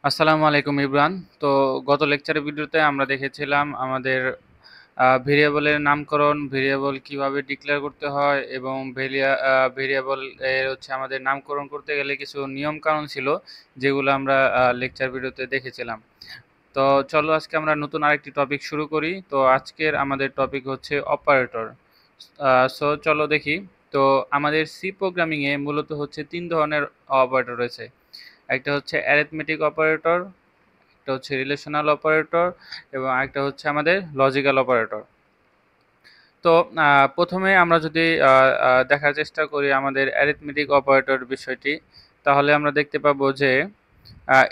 আসসালামু আলাইকুম ইব্রান। তো গত লেকচারের ভিডিওতে আমরা দেখেছিলাম আমাদের ভেরিয়েবলের নামকরণ, ভেরিয়েবল কিভাবে ডিক্লেয়ার করতে হয় এবং ভেরিয়েবল এর হচ্ছে আমাদের নামকরণ করতে গেলে কিছু নিয়ম কানুন ছিল, যেগুলো আমরা লেকচার ভিডিওতে দেখেছিলাম। তো চলো আজকে আমরা নতুন আরেকটি টপিক শুরু করি। তো আজকের আমাদের টপিক হচ্ছে অপারেটর। সো চলো দেখি। তো আমাদের সি প্রোগ্রামিংয়ে মূলত হচ্ছে তিন ধরনের অপারেটর রয়েছে। একটা হচ্ছে অ্যারিথমেটিক অপারেটর, একটা হচ্ছে রিলেশনাল অপারেটর এবং আরেকটা হচ্ছে আমাদের লজিক্যাল অপারেটর। তো প্রথমে আমরা যদি দেখার চেষ্টা করি আমাদের অ্যারিথমেটিক অপারেটর বিষয়টি, তাহলে আমরা দেখতে পাবো যে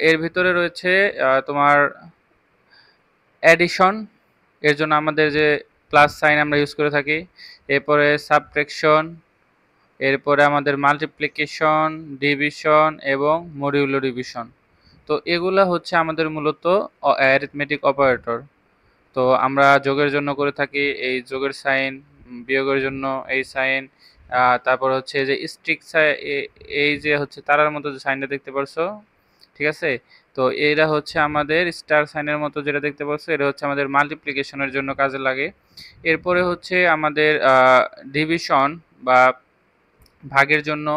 এর ভিতরে রয়েছে তোমার অ্যাডিশন, এর জন্য আমাদের যে প্লাস সাইন আমরা ইউজ করে থাকি। এরপরে সাবট্রাকশন, এরপরে আমাদের মাল্টিপ্লিকেশন, ডিভিশন এবং মডিউলো ডিভিশন। তো এগুলা হচ্ছে আমাদের মূলত অ্যারিথমেটিক অপারেটর। তো আমরা যোগের জন্য করে থাকি এই যোগের সাইন, বিয়োগের জন্য এই সাইন, তারপর হচ্ছে যে স্ট্রিক এই যে হচ্ছে তারার মতো যে সাইনটা দেখতে পারছো, ঠিক আছে? তো এরা হচ্ছে আমাদের স্টার সাইনের মতো যেটা দেখতে পাচ্ছ, এটা হচ্ছে আমাদের মাল্টিপ্লিকেশনের জন্য কাজে লাগে। এরপরে হচ্ছে আমাদের ডিভিশন বা ভাগের জন্য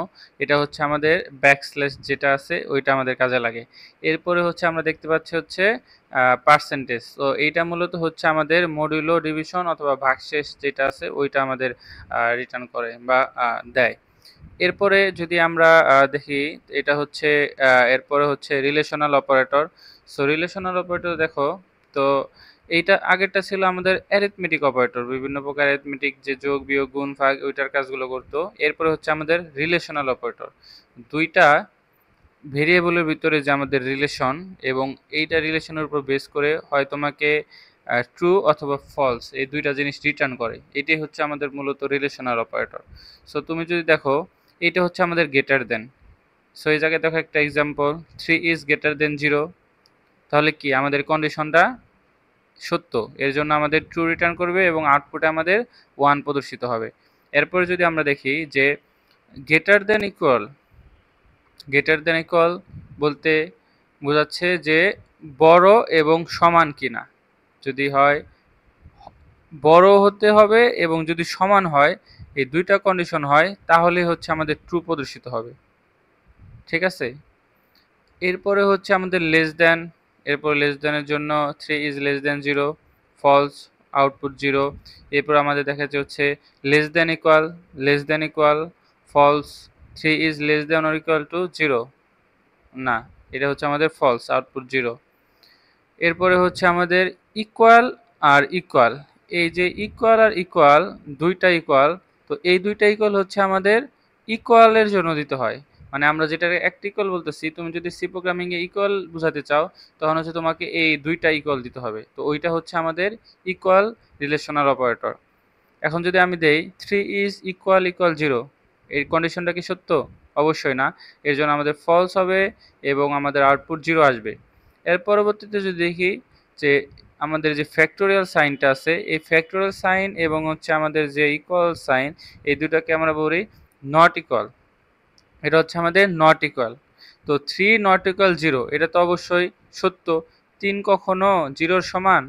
এটা হচ্ছে আমাদের ব্যাকস্ল্যাশ যেটা আছে ওইটা আমাদের কাজে লাগে। এরপরে হচ্ছে আমরা দেখতে পাচ্ছি হচ্ছে পার্সেন্টেজ। তো এইটা মূলত হচ্ছে আমাদের মডিউলো ডিভিশন অথবা ভাগশেষ যেটা আছে ওইটা আমাদের রিটার্ন করে বা দেয়। এরপরে যদি আমরা দেখি, এটা হচ্ছে এরপরে হচ্ছে relational operator. So relational operator দেখো, তো এইটা আগেরটা ছিল আমাদের অ্যারিথমেটিক অপারেটর, বিভিন্ন প্রকার অ্যারিথমেটিক যে যোগ বিয়োগ গুণ ভাগ ওইটার কাজগুলো করতো। এরপরে হচ্ছে আমাদের রিলেশনাল অপারেটর, দুইটা ভেরিয়েবলের ভিতরে যে আমাদের রিলেশন, এবং এইটা রিলেশনের উপর বেস করে হয় তোমাকে ট্রু অথবা ফলস এই দুইটা জিনিস রিটার্ন করে। এটাই হচ্ছে আমাদের মূলত রিলেশনাল অপারেটর। সো তুমি যদি দেখো, এটা হচ্ছে আমাদের গ্রেটার দেন। সো এই জায়গায় দেখো একটা এক্সাম্পল, 3 ইজ গ্রেটার দেন 0। তাহলে কি আমাদের কন্ডিশনটা সত্য, এর জন্য আমাদের ট্রু রিটার্ন করবে এবং আউটপুটে আমাদের 1 প্রদর্শিত হবে। এরপরে যদি আমরা দেখি যে greater than equal, greater than equal বলতে বোঝাচ্ছে যে বড় এবং সমান কিনা। যদি হয় বড় হতে হবে এবং যদি সমান হয়, এই দুইটা কন্ডিশন হয়, তাহলে হচ্ছে আমাদের ট্রু প্রদর্শিত হবে। ঠিক আছে? এরপরে হচ্ছে আমাদের লেস দেন, এরপর লেস দেনের জন্য 3 is less than 0, false, output 0। এরপর আমাদের দেখা যাচ্ছে হচ্ছে less than equal, false, 3 is less than or equal to 0, না, এটা হচ্ছে আমাদের ফলস, আউটপুট 0। এরপরে হচ্ছে আমাদের ইকুয়াল আর ইকুয়াল, এই যে ইকুয়াল আর ইকুয়াল, দুইটা ইকুয়াল, তো এই দুইটা ইকুয়াল হচ্ছে আমাদের ইকুয়ালের জন্য দিতে হয়। মানে আমরা যেটাকে একটা ইকুয়াল বলতেছি, তুমি যদি সি প্রোগ্রামিং এ ইকুয়াল বোঝাতে চাও, তখন হচ্ছে তোমাকে এই দুইটা ইকুয়াল দিতে হবে। তো ওইটা হচ্ছে আমাদের ইকুয়াল রিলেশনাল অপারেটর। এখন যদি আমি দেই 3 ইজ ইকুয়াল ইকুয়াল 0, এই কন্ডিশনটা কি সত্য? অবশ্যই না, এর জন্য আমাদের ফলস হবে এবং আমাদের আউটপুট 0 আসবে। এর পরবর্তীতে যদি দেখি যে আমাদের যে ফ্যাক্টোরিয়াল সাইনটা আছে, এই ফ্যাক্টোরিয়াল সাইন এবং হচ্ছে আমাদের যে ইকুয়াল সাইন, এই দুটাকে আমরা বলি নট ইকুয়াল। এটা হচ্ছে আমাদের নট ইকুয়াল। তো 3 নট ইকুয়াল 0, এটা তো অবশ্যই সত্য। 3 কখনো 0-র সমান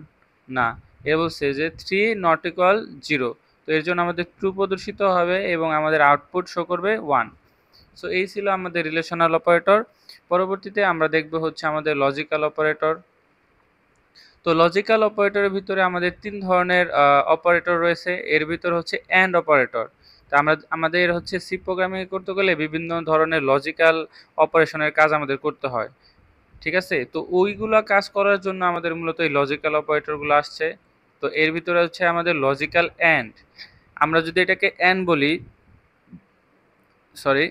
না। এ বলছে যে 3 নট ইকুয়াল 0। তো এর জন্য আমাদের ট্রু প্রদর্শিত হবে এবং আমাদের আউটপুট শো করবে 1। সো এই ছিল আমাদের রিলেশনাল অপারেটর। পরবর্তীতে আমরা দেখব হচ্ছে আমাদের লজিক্যাল অপারেটর। তো লজিক্যাল অপারেটরের ভিতরে আমাদের 3 ধরনের অপারেটর রয়েছে। এর ভিতর হচ্ছে অ্যান্ড অপারেটর। তো আমাদের হচ্ছে সি প্রোগ্রামিং করতে গেলে বিভিন্ন ধরনের লজিক্যাল অপারেশনের কাজ আমাদের করতে হয়। ঠিক আছে? তো ওইগুলা কাজ করার জন্য আমাদের মূলত এই লজিক্যাল অপারেটরগুলো আসছে। তো এর ভিতরে হচ্ছে আমাদের লজিক্যাল অ্যান্ড। আমরা যদি এটাকে অ্যান্ড বলি, সরি,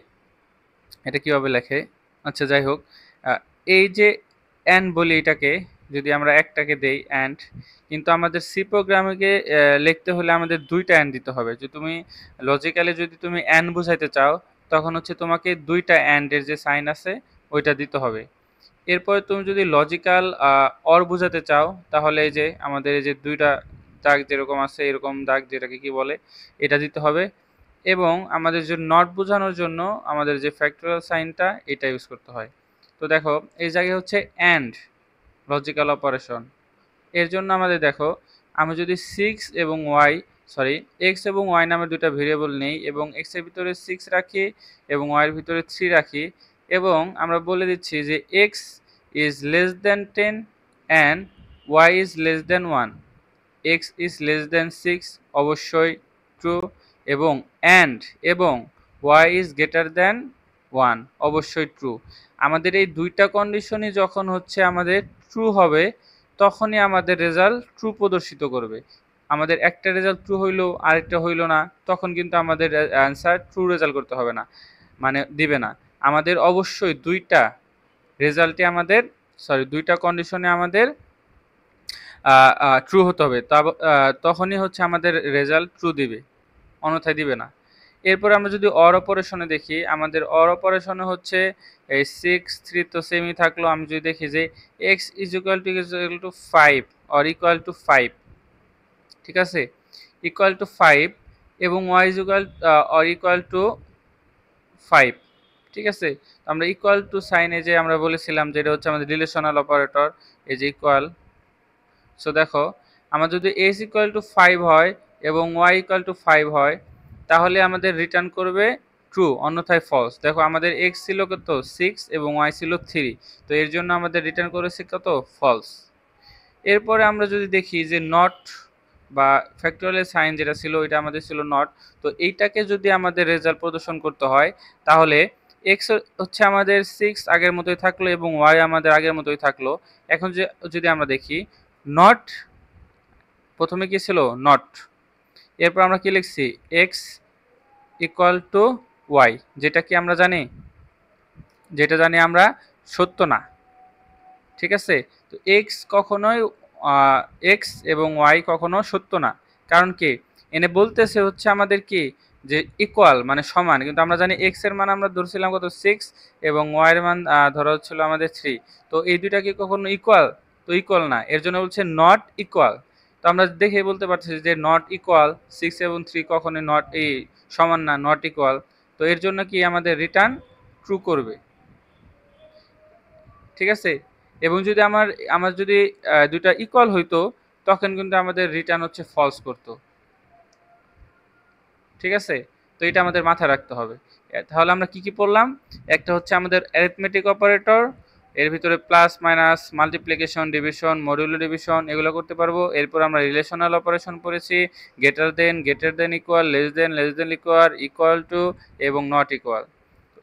এটা কিভাবে লেখে? আচ্ছা যাই হোক, আ এই যে অ্যান্ড বলি এটাকে, যদি আমরা একটাকে দেই অ্যান্ড, কিন্তু আমাদের সি প্রোগ্রামিংয়ে লিখতে হলে আমাদের ২ টা অ্যান্ড দিতে হবে। যদি তুমি লজিক্যালি যদি তুমি অ্যান্ড বুঝাইতে চাও, তখন হচ্ছে তোমাকে ২ টা অ্যান্ড এর যে সাইন আছে ওইটা দিতে হবে। এরপরে তুমি যদি লজিক্যাল অর বুঝাতে চাও, তাহলে এই যে আমাদের এই যে ২ টা দাগ যেরকম আছে এরকম দাগ, যেটাকে কি বলে, এটা দিতে হবে। এবং আমাদের যে নট বোঝানোর জন্য আমাদের যে ফ্যাক্টরিয়াল সাইনটা এটা ইউজ করতে হয়। তো দেখো এই জায়গায় হচ্ছে অ্যান্ড লজিক্যাল অপারেশন। এর জন্য আমাদের দেখো আমি যদি এক্স এবং ওয়াই নামে দুটো ভেরিয়েবল নেই এবং এক্স এর ভিতরে 6 রাখি এবং ওয়াই এর ভিতরে 3 রাখি এবং আমরা বলে দিচ্ছি যে x is less than 10 and y is less than 1, x is less than 6 অবশ্যই ট্রু, এবং এবং ওয়াই ইজ গ্রেটার দেন 1 অবশ্যই ট্রু। আমাদের এই দুইটা কন্ডিশনই যখন হচ্ছে আমাদের ট্রু হবে তখনই আমাদের রেজাল্ট ট্রু প্রদর্শিত করবে। আমাদের একটা রেজাল্ট ট্রু হইলো আরেকটা হইলো না, তখন কিন্তু আমাদের অ্যান্সার ট্রু রেজাল্ট করতে হবে না, মানে দিবে না। আমাদের অবশ্যই দুইটা রেজাল্টে আমাদের দুইটা কন্ডিশনে আমাদের ট্রু হতে হবে, তখনই হচ্ছে আমাদের রেজাল্ট ট্রু দিবে, অন্যথায় দিবে না। এরপরে আমরা যদি অর অপারেশনে দেখি, আমাদের অর অপারেশনে হচ্ছে এই 6 3 তো সেমই থাকলো। আমি যদি দেখি যে x is equal two 5 or equal two 5, ঠিক আছে, ইকুয়াল টু 5 এবং y is equal or equal two 5, ঠিক আছে। আমরা ইকুয়াল টু সাইনে যে আমরা বলেছিলাম যে এটা হচ্ছে আমাদের রিলেশনাল অপারেটর, এই যে ইকুয়াল। সো দেখো আমার যদি s ইকুয়াল টু 5 হয় এবং y ইকুয়াল টু 5 হয় তাহলে আমাদের রিটার্ন করবে ট্রু, অন্যথায় ফলস। দেখো আমাদের x ছিল কত 6 এবং y ছিল 3, তো এর জন্য আমাদের রিটার্ন করেছে কত ফলস। এরপরে আমরা যদি দেখি যে নট বা ফ্যাক্টরিয়াল সাইন যেটা ছিল এটা আমাদের ছিল নট, তো এইটাকে যদি আমাদের রেজাল্ট প্রদর্শন করতে হয় তাহলে x হচ্ছে আমাদের 6 আগের মতোই থাকলো এবং y আমাদের আগের মতোই থাকলো। এখন যদি আমরা দেখি নট, প্রথমে কি ছিল নট, এরপর আমরা কি লিখছি x ইকুয়াল টু y, যেটা কি আমরা জানি, যেটা জানি আমরা সত্য না, ঠিক আছে। তো x কখনোই x এবং y কখনো সত্য না, কারণ কি এনে বলতেছে হচ্ছে আমাদের কি যে ইকুয়াল মানে সমান, কিন্তু আমরা জানি x এর মান আমরা ধরছিলাম কত 6 এবং y এর মান ধরা হচ্ছিল আমাদের 3, তো এই দুইটা কি কখনো ইকুয়াল, তো ইকুয়াল না, এর জন্য বলছে নট ইকুয়াল। তো আমরা দেখে বলতে পারছি যে নট ইকুয়াল 6 এবং 3 কখনোই নট এই সমান না, নট ইকুয়াল। তো এর জন্য কি আমাদের রিটার্ন ট্রু করবে, ঠিক আছে। এবং যদি আমার যদি দুইটা ইকুয়াল হইতো তখন কিন্তু আমাদের রিটার্ন হচ্ছে ফলস করতো, ঠিক আছে। তো এটা আমাদের মাথায় রাখতে হবে। তাহলে আমরা কি কি পড়লাম, একটা হচ্ছে আমাদের অ্যারিথমেটিক অপারেটর, এর ভিতরে plus minus multiplication division modulo division এগুলো করতে পারবো। এরপর আমরা রিলেশনাল অপারেশন পড়েছি, greater than equal, less than equal, equal to এবং নট ইকুয়াল।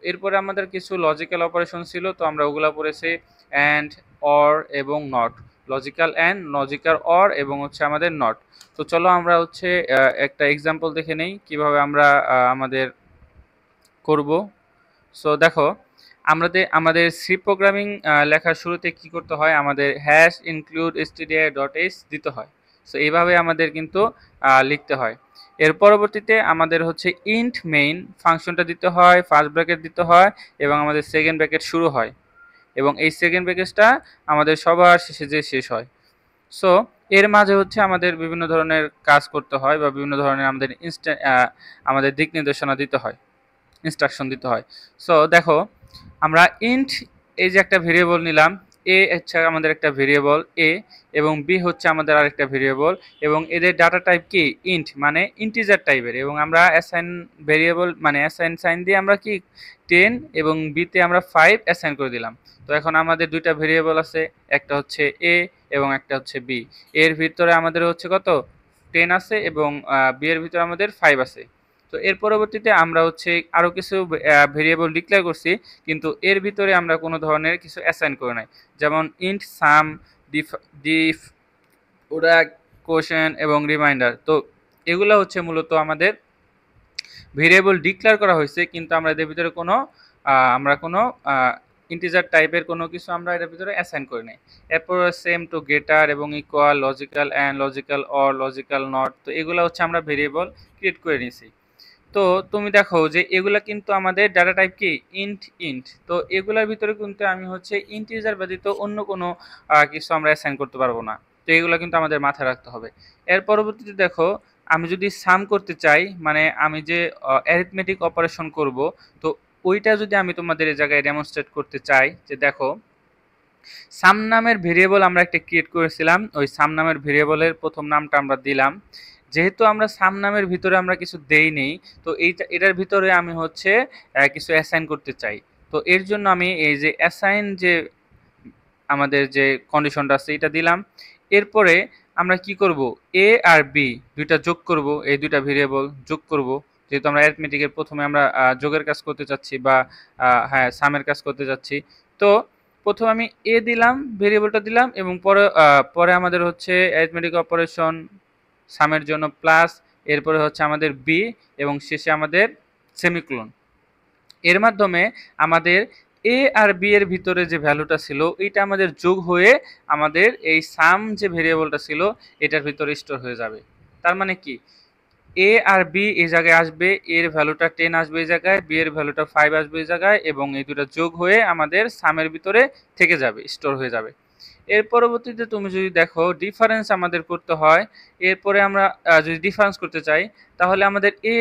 এরপরে আমাদের কিছু লজিক্যাল অপারেশন ছিল, তো আমরা ওগুলো পড়েছি অ্যান্ড, অর এবং not, logical and, logical or এবং হচ্ছে আমাদের নট। তো চলো আমরা হচ্ছে একটা এক্সাম্পল দেখে নেই কিভাবে আমরা আমাদের করব। সো দেখো আমাদের সি প্রোগ্রামিং লেখার শুরুতে কি করতে হয়, আমাদের হ্যাশ ইনক্লুড stdio.h দিতে হয়। সো এইভাবে আমাদের কিন্তু লিখতে হয়। এর পরবর্তীতে আমাদের হচ্ছে ইন্ট মেইন ফাংশনটা দিতে হয়, ফার্স্ট ব্র্যাকেট দিতে হয় এবং আমাদের সেকেন্ড ব্র্যাকেট শুরু হয় এবং এই সেকেন্ড ব্র্যাকেটটা আমাদের সবার শেষে যে শেষ হয়। সো এর মাঝে হচ্ছে আমাদের বিভিন্ন ধরনের কাজ করতে হয় বা বিভিন্ন ধরনের আমাদের দিক নির্দেশনা দিতে হয়, ইনস্ট্রাকশন দিতে হয়। সো দেখো আমরা ইন্ট, এই যে একটা ভেরিয়েবল নিলাম, এ হচ্ছে আমাদের একটা ভেরিয়েবল এ এবং বি হচ্ছে আমাদের আরেকটা ভেরিয়েবল এবং এদের ডাটা টাইপ কি ইন্ট মানে ইন্টিজার টাইপের, এবং আমরা অ্যাসাইন ভেরিয়েবল মানে অ্যাসাইন সাইন দিয়ে আমরা কি 10 এবং বিতে আমরা 5 অ্যাসাইন করে দিলাম। তো এখন আমাদের দুইটা ভেরিয়েবল আছে, একটা হচ্ছে এ এবং একটা হচ্ছে বি। এর ভিতরে আমাদের হচ্ছে কত 10 আছে এবং বি এর ভিতরে আমাদের 5 আছে। তো এর পরবর্তীতে আমরা হচ্ছে আরও কিছু ভেরিয়েবল ডিক্লেয়ার করছি, কিন্তু এর ভিতরে আমরা কোনো ধরনের কিছু অ্যাসাইন করে নাই, যেমন ইন্ট সাম, ডিফ, ওরা কোশেন এবং রিমাইন্ডার। তো এগুলো হচ্ছে মূলত আমাদের ভেরিয়েবল ডিক্লেয়ার করা হয়েছে, কিন্তু আমরা এদের ভিতরে কোনো ইন্টিজার টাইপের কোনো কিছু আমরা এর ভিতরে অ্যাসাইন করি নাই। এরপর সেম টু গ্রেটার এবং equal, logical and, logical or, logical not, তো এগুলো হচ্ছে আমরা ভেরিয়েবল ক্রিয়েট করে নিয়েছি। তো তুমি দেখো যে এগুলা কিন্তু আমাদের ডাটা টাইপ কি ইন্ট, তো এগুলার ভিতরে কিন্তু আমি হচ্ছে ইন্টিজার ব্যতীত অন্য কোনো কিছু আমরা অ্যাসাইন করতে পারবো না। তো এগুলো কিন্তু আমাদের মাথায় রাখতে হবে। এর পরবর্তীতে দেখো আমি যদি সাম করতে চাই, মানে আমি যে অ্যারিথমেটিক অপারেশন করব, তো ওইটা যদি আমি তোমাদের এই জায়গায় ডেমনস্ট্রেট করতে চাই, যে দেখো সাম নামের ভেরিয়েবল আমরা একটা ক্রিয়েট করেছিলাম, ওই সাম নামের ভেরিয়েবলের প্রথম নামটা আমরা দিলাম। যেহেতু আমরা সাম নামের ভিতরে আমরা কিছু দেইনি, তো এটার ভিতরে আমি হচ্ছে কিছু অ্যাসাইন করতে চাই। তো এর জন্য আমি এই যে অ্যাসাইন যে আমাদের যে কন্ডিশনটা আছে এটা দিলাম। এরপরে আমরা কি করব, এ আর বি দুইটা যোগ করব, এই দুইটা ভেরিয়েবল যোগ করব। যেহেতু আমরা অ্যারিথমেটিকের প্রথমে আমরা যোগের কাজ করতে চাচ্ছি বা হ্যাঁ সামের কাজ করতে চাচ্ছি। তো প্রথমে আমি এ দিলাম, ভেরিয়েবলটা দিলাম, এবং পরে আমাদের হচ্ছে অ্যারিথমেটিক অপারেশন সামের জন্য প্লাস, এরপরে হচ্ছে আমাদের বি, এবং শেষে আমাদের সেমিকোলন। এর মাধ্যমে আমাদের এ আর বি এর ভিতরে যে ভ্যালুটা ছিল এটা আমাদের যোগ হয়ে আমাদের এই সাম যে ভেরিয়েবলটা ছিল এটার ভিতরে স্টোর হয়ে যাবে। তার মানে কি, এ আর বি এই জায়গায় আসবে, এর ভ্যালুটা 10 আসবে এই জায়গায়, বি এর ভ্যালুটা 5 আসবে এই জায়গায়, এবং এই দুটো যোগ হয়ে আমাদের সামের ভিতরে থেকে যাবে, স্টোর হয়ে যাবে। এর পরবর্তীতে তুমি যদি দেখো ডিফারেন্স আমাদের করতে হয়, এরপরে আমরা যদি ডিফারেন্স করতে চাই তাহলে আমাদের এ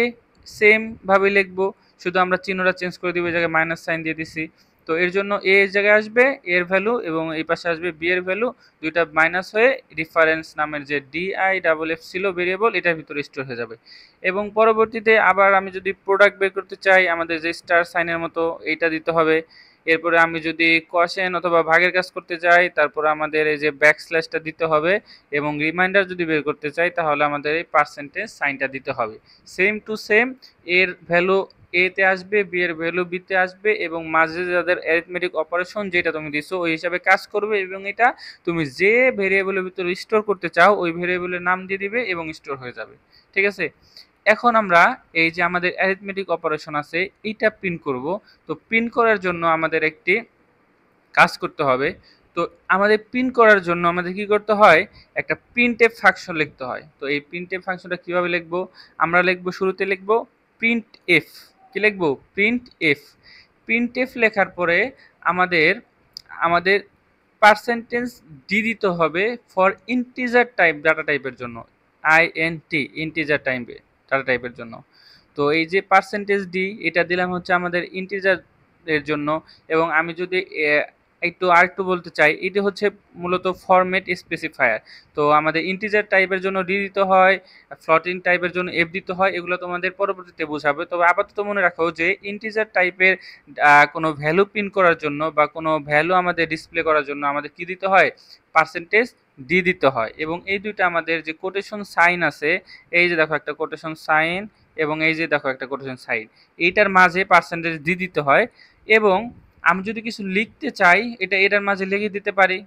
সেম ভাবে লিখবো, শুধু আমরা চিহ্নটা চেঞ্জ করে দিব, এই জায়গায় মাইনাস সাইন দিয়ে দিছি। তো এর জন্য এ এর জায়গায় আসবে এর ভ্যালু, এবং এই পাশে আসবে বি এর ভ্যালু, দুইটা মাইনাস হয়ে ডিফারেন্স নামের যে DIFF ছিল ভেরিয়েবল এটার ভিতরে স্টোর হয়ে যাবে। এবং পরবর্তীতে আবার আমি যদি প্রোডাক্ট বের করতে চাই, আমাদের যে স্টার সাইনের মতো এইটা দিতে হবে। এরপরে আমি যদি কোয়াশেন অথবা ভাগের কাজ করতে চাই তারপর আমাদের এই যে ব্যাকস্ল্যাশটা দিতে হবে, এবং রিমাইন্ডার যদি বের করতে চাই তাহলে আমাদের এই পার্সেন্টেজ সাইনটা দিতে হবে। সেম টু সেম, এর ভ্যালু এ তে আসবে, বি এর ভ্যালু বি তে আসবে, এবং মাঝে যাদের অ্যারিথমেটিক অপারেশন যেটা তুমি দিছো ওই হিসাবে কাজ করবে, এবং এটা তুমি যে ভেরিয়েবলের ভিতরে স্টোর করতে চাও ওই ভেরিয়েবলের নাম দিয়ে দিবে এবং স্টোর হয়ে যাবে। ঠিক আছে, এখন আমরা এই যে আমাদের অ্যারিথমেটিক অপারেশন আছে এইটা প্রিন্ট করব। তো প্রিন্ট করার জন্য আমাদের একটি কাজ করতে হবে। তো আমাদের প্রিন্ট করার জন্য আমাদের কি করতে হয়, একটা প্রিন্টএফ ফাংশন লিখতে হয়। তো এই প্রিন্টএফ ফাংশনটা কিভাবে লিখবো, আমরা লিখবো শুরুতে লিখবো প্রিন্টএফ। কি লিখবো, প্রিন্টএফ। প্রিন্টএফ লেখার পরে আমাদের আমাদের পার্সেন্টেজ ডি দিতে হবে ফর ইন্টিজার টাইপ ডাটা টাইপের জন্য, INT ইন্টিজার টাইপে ডাটা টাইপের জন্য। তো এই যে পার্সেন্টেজ ডি এটা দিলাম হচ্ছে আমাদের ইন্টিজার এর জন্য। এবং আমি যদি আরেকটু বলতে চাই, এটা হচ্ছে মূলত ফরম্যাট স্পেসিফায়ার। তো আমাদের ইন্টিজার টাইপের জন্য ডি দিতে হয়, ফ্লোটিং টাইপের জন্য এফ দিতে হয়, এগুলো তোমাদের পরবর্তীতে বোঝাবে। তবে আপাতত মনে রাখো যে ইন্টিজার টাইপের কোনো ভ্যালু প্রিন্ট করার জন্য বা কোনো ভ্যালু আমাদের ডিসপ্লে করার জন্য আমাদের কি দিতে হয়, পার্সেন্টেজ ডি দিতে হয়। এবং এই দুইটা আমাদের যে কোটেশন সাইন আছে, এই যে দেখো একটা কোটেশন সাইন, এবং এই যে দেখো একটা কোটেশন সাইন, এইটার মাঝে পার্সেন্টেজ ডি দিতে হয়। এবং আমি যদি কিছু লিখতে চাই এটা এটার মাঝে লিখে দিতে পারি।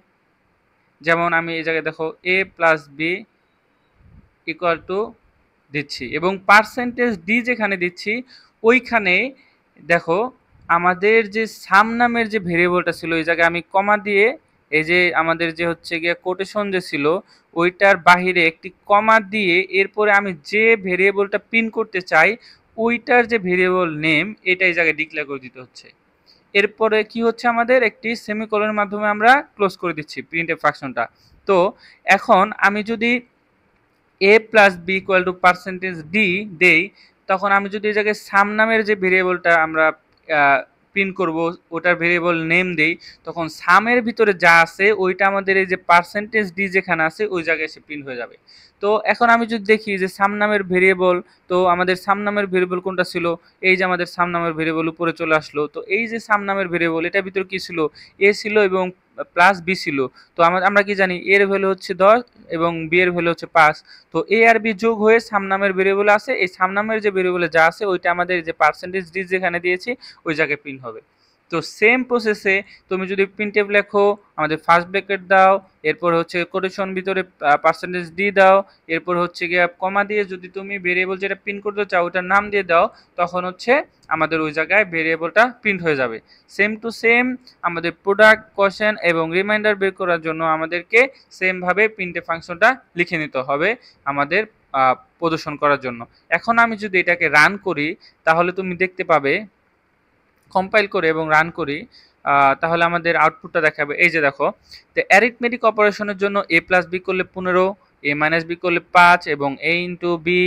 যেমন আমি এই জায়গায় দেখো a plus B equal to দিচ্ছি, এবং পার্সেন্টেজ ডি যেখানে দিচ্ছি ওইখানে দেখো আমাদের যে সাম নামের যে ভেরিয়েবলটা ছিল এই জায়গায় আমি কমা দিয়ে, এই যে আমাদের যে হচ্ছে গিয়ে কোটেশন যে ছিল ওইটার বাহিরে একটি কমা দিয়ে এরপরে আমি যে ভেরিয়েবলটা প্রিন্ট করতে চাই ওইটার যে ভেরিয়েবল নেম এটা এই জায়গায় ডিক্লেয়ার করে দিতে হচ্ছে। এরপরে কি হচ্ছে, আমাদের একটি সেমিকোলনের মাধ্যমে আমরা ক্লোজ করে দিচ্ছি প্রিন্টএফ ফাংশনটা। তো এখন আমি যদি a plus B equal to percentage D দেই, তখন আমি যদি এই জায়গায় সাম নামের যে ভেরিয়েবলটা আমরা প্রিন্ট করব ওটার ভেরিয়েবল নেম দেই, তখন সামের ভিতরে যা আছে ওইটা আমাদের এই যে পার্সেন্টেজ ডি যেখানে আছে ওই জায়গায় এসে প্রিন্ট হয়ে যাবে। তো এখন আমি যদি দেখি যে সাম নামের ভেরিয়েবল, তো আমাদের সাম নামের ভেরিয়েবল কোনটা ছিল, এই যে আমাদের সাম নামের ভেরিয়েবল উপরে চলে আসলো। তো এই যে সাম নামের ভেরিয়েবল এটার ভিতরে কি ছিল, এ ছিল এবং প্লাস বি ছিল। তো আমরা কি জানি এর ভ্যালু হচ্ছে 10 এবং বি এর ভ্যালু হচ্ছে 5। তো এ আর বি যোগ হয়ে সাম নামের ভেরিয়েবল আছে, এই সাম নামের যে ভেরিয়েবলে যা আছে ওইটা আমাদের যে পার্সেন্টেজ ডি যেখানে দিয়েছি ওই জায়গায় প্রিন্ট হবে। তো সেম প্রসেসে তুমি যদি প্রিন্টএফ লেখো, আমাদের ফার্স্ট ব্র্যাকেট দাও, এরপর হচ্ছে কোটেশন ভিতরে পার্সেন্টেজ ডি দাও, এরপর হচ্ছে গিয়ে কমা দিয়ে যদি তুমি ভেরিয়েবল যেটা প্রিন্ট করতে চাও ওটার নাম দিয়ে দাও, তখন হচ্ছে আমাদের ওই জায়গায় ভেরিয়েবলটা প্রিন্ট হয়ে যাবে। সেম টু সেম আমাদের প্রোডাক্ট, কোশ্চেন এবং রিমাইন্ডার বের করার জন্য আমাদেরকে সেমভাবে প্রিন্টএফ ফাংশনটা লিখে নিতে হবে আমাদের প্রদর্শন করার জন্য। এখন আমি যদি এটাকে রান করি তাহলে তুমি দেখতে পাবে, কম্পাইল করে এবং রান করি তাহলে আমাদের আউটপুটটা দেখাবে। এই যে দেখো, তো অ্যারিথমেটিক অপারেশনের জন্য a প্লাস বি করলে 15, a মাইনাস বি করলে 5, এবং a ইন্টু বি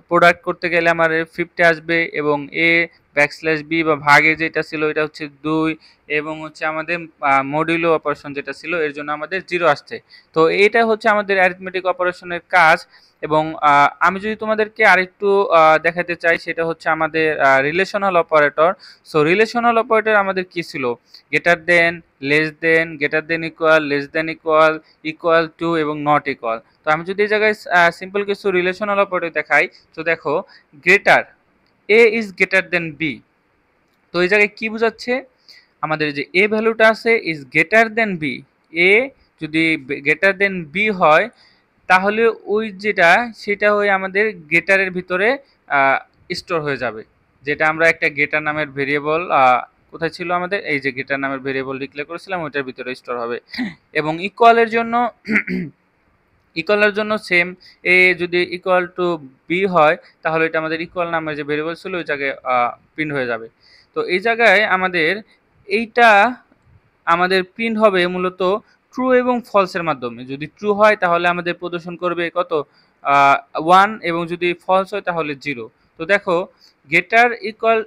প্রোডাক্ট করতে গেলে আমার 50 আসবে, এবং a ব্যাকস্ল্যাশ বি বা ভাগের যেটা ছিল এটা হচ্ছে 2 এবং হচ্ছে আমাদের মডিউলো অপারেশন যেটা ছিল এর জন্য আমাদের 0 আসছে। তো এটা হচ্ছে আমাদের অ্যারিথমেটিক অপারেশনের কাজ। এবং আমি যদি তোমাদেরকে আরেকটু দেখাতে চাই সেটা হচ্ছে আমাদের relational operator. So relational operator আমাদের কি ছিল? Greater than, less than, greater than equal, less than equal, equal to এবং নট ইকুয়াল। তো আমি যদি এই জায়গায় সিম্পল কিছু রিলেশনাল অপারেটর দেখাই, তো দেখো greater, A is greater than B. তো এই জায়গায় কি বোঝাচ্ছে? আমাদের যে এ ভ্যালুটা আছে ইজ গ্রেটার দেন বি। এ যদি গ্রেটার দেন বি হয় তাহলে ওই যেটা সেটা হয়ে আমাদের গেটারের ভিতরে স্টোর হয়ে যাবে, যেটা আমরা একটা গেটার নামের ভেরিয়েবল কোথায় ছিল আমাদের, এই যে গেটার নামের ভেরিয়েবল ডিক্লেয়ার করেছিলাম ওইটার ভিতরে স্টোর হবে। এবং ইকুয়ালের জন্য ইকুয়ালের জন্য সেম, এ যদি ইকুয়াল টু বি হয় তাহলে এটা আমাদের ইকুয়াল নামের যে ভেরিয়েবল ছিল ওই জায়গায় প্রিন্ট হয়ে যাবে। তো এই জায়গায় আমাদের এইটা আমাদের প্রিন্ট হবে মূলত ট্রু এবং ফলসের মাধ্যমে। যদি ট্রু হয় তাহলে আমাদের প্রদর্শন করবে কত, 1, এবং যদি ফলস হয় তাহলে 0। তো দেখো greater equal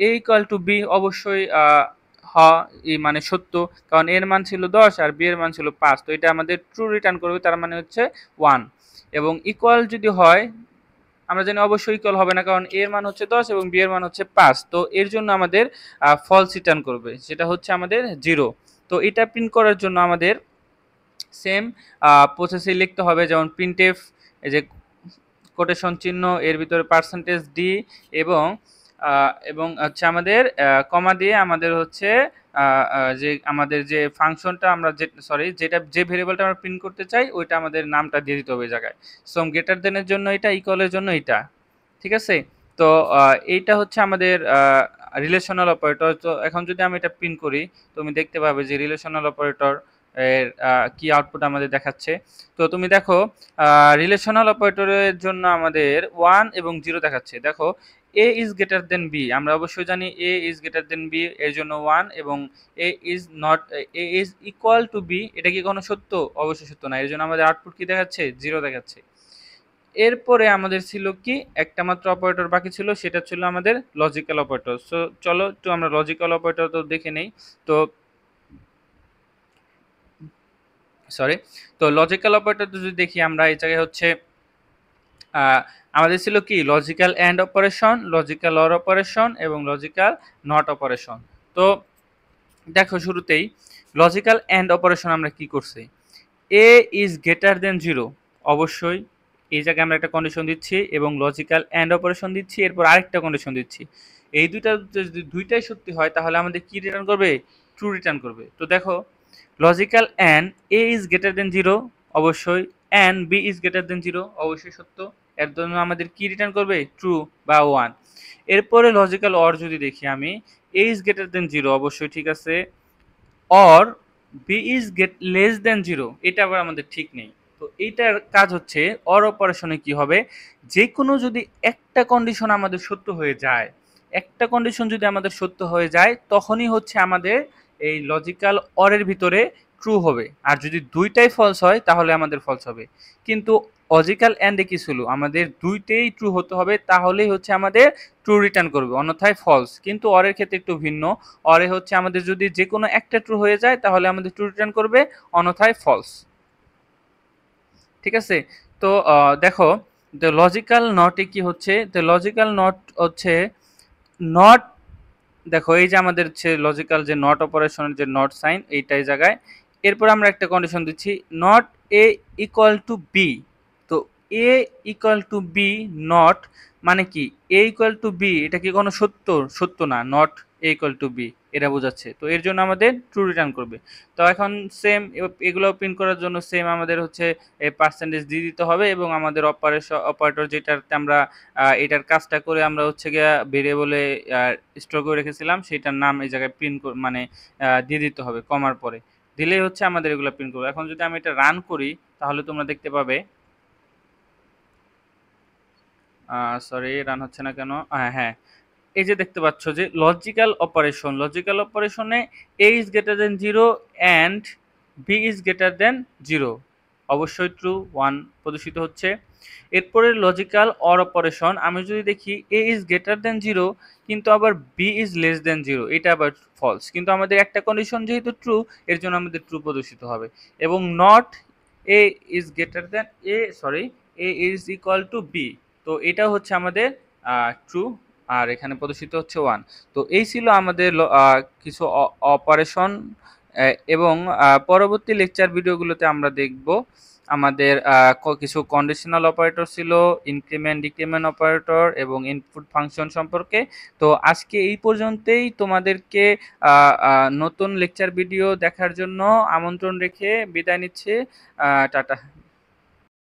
A equal to B অবশ্যই মানে সত্য, কারণ এর মান ছিল 10 আর বি এর মান ছিল 5। তো এটা আমাদের ট্রু রিটার্ন করবে, তার মানে হচ্ছে 1। এবং ইকুয়াল যদি হয় আমরা জানি অবশ্যই ইকুয়াল হবে না, কারণ এর মান হচ্ছে 10 এবং বি এর মান হচ্ছে 5। তো এর জন্য আমাদের ফলস রিটার্ন করবে, সেটা হচ্ছে আমাদের 0। তো এটা প্রিন্ট করার জন্য আমাদের সেম প্রসেসে লিখতে হবে, যেমন প্রিন্টএফ, এই যে কোটেশন চিহ্ন এর ভিতরে পার্সেন্টেজ ডি এবং এবং হচ্ছে আমাদের কমা দিয়ে আমাদের হচ্ছে যে আমাদের যে ফাংশনটা আমরা যেটা যে ভেরিয়েবলটা আমরা প্রিন্ট করতে চাই ওইটা আমাদের নামটা দিয়ে দিতে হবে এই জায়গায়। সো গ্রেটার দেনের জন্য এটা, ইকুয়ালের জন্য এটা, ঠিক আছে? তো এইটা হচ্ছে আমাদের রিলেশনাল অপারেটর। তো এখন যদি আমি এটা প্রিন্ট করি তুমি দেখতে পাবে যে রিলেশনাল অপারেটর এর কি আউটপুট আমাদের দেখাচ্ছে। তো তুমি দেখো রিলেশনাল অপারেটরের জন্য আমাদের 1 এবং 0 দেখাচ্ছে। দেখো A is greater than B, আমরা অবশ্যই জানি A is greater than B, এর জন্য 1, এবং A is not, A is equal to B, এটা কি কোনো সত্য? অবশ্যই সত্য না, এর জন্য আমাদের আউটপুট কি দেখাচ্ছে? 0 দেখাচ্ছে। এরপরে আমাদের ছিল কি একটা মাত্র অপারেটর বাকি ছিল, সেটা ছিল আমাদের লজিক্যাল অপারেটর। সো চলো একটু আমরা লজিক্যাল অপারেটর তো দেখে নেই। তো তো লজিক্যাল অপারেটর যদি দেখি আমরা এই জায়গায় হচ্ছে আমাদের ছিল কি logical and operation, logical or operation এবং লজিক্যাল নট অপারেশন। তো দেখো শুরুতেই লজিক্যাল অ্যান্ড অপারেশন আমরা কি করছি, এ ইজ গ্রেটার দেন 0, অবশ্যই এই জায়গায় আমরা একটা কন্ডিশন দিচ্ছি এবং লজিক্যাল অ্যান্ড অপারেশন দিচ্ছি, এরপর আরেকটা কন্ডিশন দিচ্ছি। এই দুইটা যদি দুইটাই সত্যি হয় তাহলে আমাদের কি রিটার্ন করবে? ট্রু রিটার্ন করবে। তো দেখো logical and A is greater than 0, অবশ্যই, and B is greater than 0, অবশ্যই সত্য, এর জন্য আমাদের কি রিটার্ন করবে? ট্রু বা 1। এরপরে লজিক্যাল অর যদি দেখি আমি, এ ইজ গ্রেটার দেন 0, অবশ্যই ঠিক আছে, or B is less than 0, এটা আবার আমাদের ঠিক নেই। তো এইটার কাজ হচ্ছে অর অপারেশনে কি হবে, যে কোনো যদি একটা কন্ডিশন আমাদের সত্য হয়ে যায়, একটা কন্ডিশন যদি আমাদের সত্য হয়ে যায় তখনই হচ্ছে আমাদের এই লজিক্যাল অরের ভিতরে ট্রু হবে, আর যদি দুইটাই ফলস হয় তাহলে আমাদের ফলস হবে। কিন্তু লজিক্যাল অ্যান্ডে কি ছিল, আমাদের দুইটাই ট্রু হতে হবে তাহলেই হচ্ছে আমাদের ট্রু রিটার্ন করবে, অন্যথায় ফলস। কিন্তু অরের ক্ষেত্রে একটু ভিন্ন, অরে হচ্ছে আমাদের যদি যে কোনো একটা ট্রু হয়ে যায় তাহলে আমাদের ট্রু রিটার্ন করবে, অন্যথায় ফলস, ঠিক আছে? তো দেখো দ্য লজিক্যাল নটে কি হচ্ছে, দ্য লজিক্যাল নট হচ্ছে নট, দেখো এই যে আমাদের হচ্ছে লজিক্যাল যে নট অপারেশনের যে নট সাইন এইটাই জায়গায়, এরপর আমরা একটা কন্ডিশন দিচ্ছি not A equal to B. তো A equal to B not মানে কি, এ ইকুয়াল টু বি এটা কি কোনো সত্য? সত্য না, not A equal to B এটা বোঝাচ্ছে। তো এর জন্য আমাদের ট্রু রিটার্ন করবে। তো এখন সেম এগুলো প্রিন্ট করার জন্য সেম আমাদের হচ্ছে পার্সেন্টেজ দিয়ে দিতে হবে, এবং আমাদের অপারেটর যেটাতে আমরা এটার কাজটা করে আমরা হচ্ছে গিয়ে ভেরিয়েবলে স্টোর করে রেখেছিলাম সেটার নাম এই জায়গায় প্রিন্ট মানে দিয়ে দিতে হবে কমার পরে, দিলেই হচ্ছে আমাদের এগুলো প্রিন্ট করবে। এখন যদি আমি এটা রান করি তাহলে তোমরা দেখতে পাবে, সরি রান হচ্ছে না কেন, হ্যাঁ এই যে দেখতে পাচ্ছ যে লজিক্যাল অপারেশনে A is greater than 0 and B is greater than 0, অবশ্যই ট্রু, 1 প্রদর্শিত হচ্ছে। এরপরে লজিক্যাল অর অপারেশন, আমি যদি দেখি a ইজ গ্রেটার দ্যান 0 কিন্তু আবার b ইজ লেস দ্যান 0, এটা আবার ফলস, কিন্তু আমাদের একটা কন্ডিশন যেহেতু ট্রু এর জন্য আমাদের ট্রু প্রদর্শিত হবে। এবং not a is greater than a is equal two b, তো এটা হচ্ছে আমাদের ট্রু, আর এখানে প্রদর্শিত হচ্ছে 1। তো এই ছিল আমাদের কিছু অপারেশন, এবং পরবর্তী লেকচার ভিডিওগুলোতে আমরা দেখব আমাদের কিছু কন্ডিশনাল অপারেটর ছিল, ইনক্রিমেন্ট ডিক্রিমেন্ট অপারেটর এবং ইনপুট ফাংশন সম্পর্কে। তো আজকে এই পর্যন্তই, তোমাদেরকে নতুন লেকচার ভিডিও দেখার জন্য আমন্ত্রণ রেখে বিদায় নিচ্ছে। টাটা।